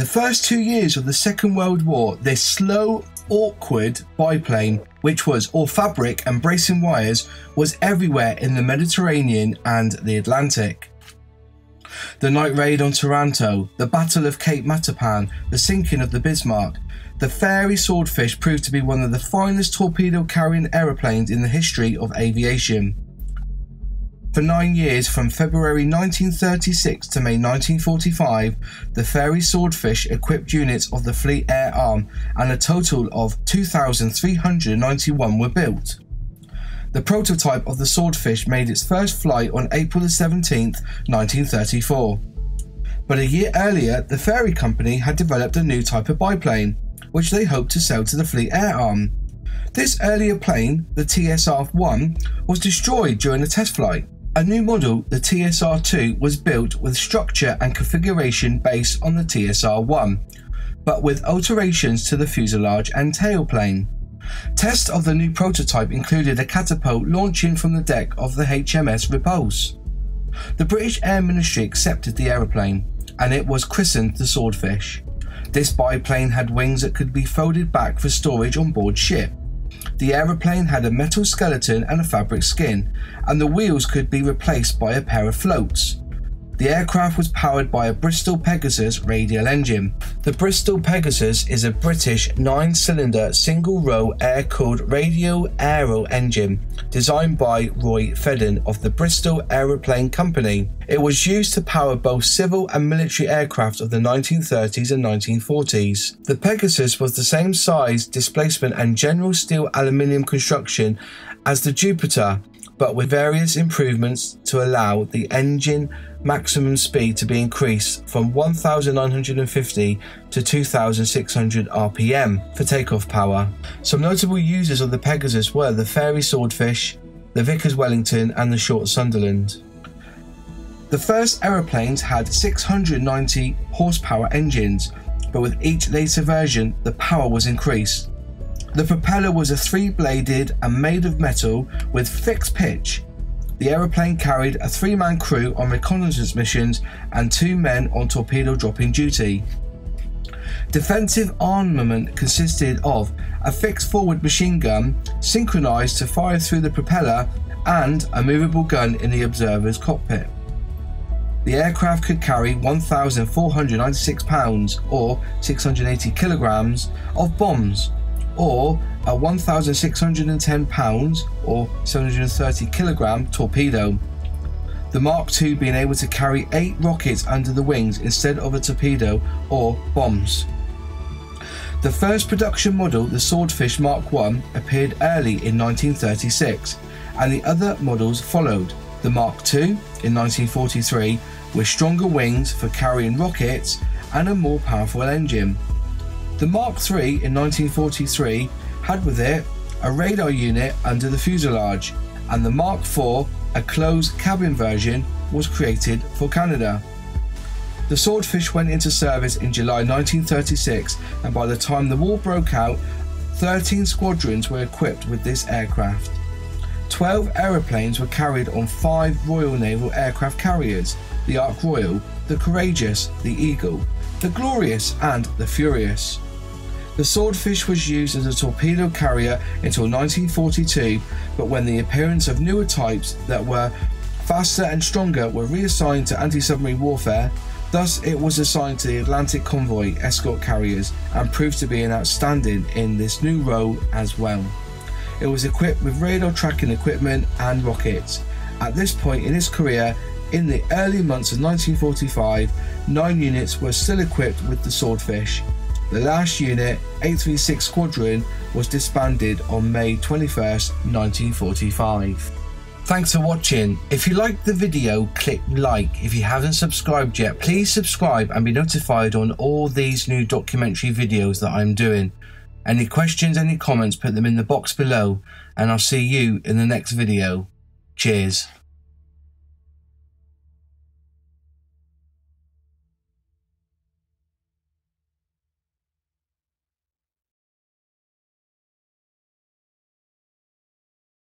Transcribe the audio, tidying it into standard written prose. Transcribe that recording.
the first 2 years of the Second World War, this slow, awkward biplane, which was all fabric and bracing wires, was everywhere in the Mediterranean and the Atlantic. The night raid on Taranto, the Battle of Cape Matapan, the sinking of the Bismarck, the Fairey Swordfish proved to be one of the finest torpedo-carrying aeroplanes in the history of aviation. For 9 years, from February 1936 to May 1945, the Fairey Swordfish equipped units of the Fleet Air Arm, and a total of 2,391 were built. The prototype of the Swordfish made its first flight on April 17, 1934. But a year earlier, the Fairey Company had developed a new type of biplane, which they hoped to sell to the Fleet Air Arm. This earlier plane, the TSR-1, was destroyed during a test flight. A new model, the TSR-2, was built with structure and configuration based on the TSR-1, but with alterations to the fuselage and tailplane. Tests of the new prototype included a catapult launching from the deck of the HMS Repulse. The British Air Ministry accepted the aeroplane, and it was christened the Swordfish. This biplane had wings that could be folded back for storage on board ship. The aeroplane had a metal skeleton and a fabric skin, and the wheels could be replaced by a pair of floats. The aircraft was powered by a Bristol Pegasus radial engine. The Bristol Pegasus is a British 9-cylinder single-row air-cooled radial aero engine designed by Roy Fedden of the Bristol Aeroplane Company. It was used to power both civil and military aircraft of the 1930s and 1940s. The Pegasus was the same size, displacement and general steel aluminium construction as the Jupiter, but with various improvements to allow the engine maximum speed to be increased from 1,950 to 2,600 RPM for takeoff power. Some notable users of the Pegasus were the Fairey Swordfish, the Vickers Wellington and the Short Sunderland. The first aeroplanes had 690 horsepower engines, but with each later version the power was increased. The propeller was a 3-bladed and made of metal with fixed pitch. The aeroplane carried a 3-man crew on reconnaissance missions and 2 men on torpedo dropping duty. Defensive armament consisted of a fixed forward machine gun synchronized to fire through the propeller and a movable gun in the observer's cockpit. The aircraft could carry 1,496 pounds or 680 kilograms of bombs, or a 1,610 pounds or 730 kilogram torpedo. The Mark II being able to carry 8 rockets under the wings instead of a torpedo or bombs. The first production model, the Swordfish Mark I, appeared early in 1936, and the other models followed. The Mark II in 1943 with stronger wings for carrying rockets and a more powerful engine. The Mark III in 1943 had with it a radar unit under the fuselage, and the Mark IV, a closed cabin version, was created for Canada. The Swordfish went into service in July 1936, and by the time the war broke out, 13 squadrons were equipped with this aircraft. 12 aeroplanes were carried on 5 Royal Naval aircraft carriers: the Ark Royal, the Courageous, the Eagle, the Glorious and the Furious. The Swordfish was used as a torpedo carrier until 1942, but when the appearance of newer types that were faster and stronger were reassigned to anti-submarine warfare, thus it was assigned to the Atlantic convoy escort carriers and proved to be an outstanding in this new role as well. It was equipped with radar tracking equipment and rockets. At this point in its career, in the early months of 1945, 9 units were still equipped with the Swordfish. The last unit, 836 Squadron, was disbanded on May 21st, 1945. Thanks for watching. If you liked the video, click like. If you haven't subscribed yet, please subscribe and be notified on all these new documentary videos that I'm doing. Any questions, any comments, put them in the box below, and I'll see you in the next video. Cheers.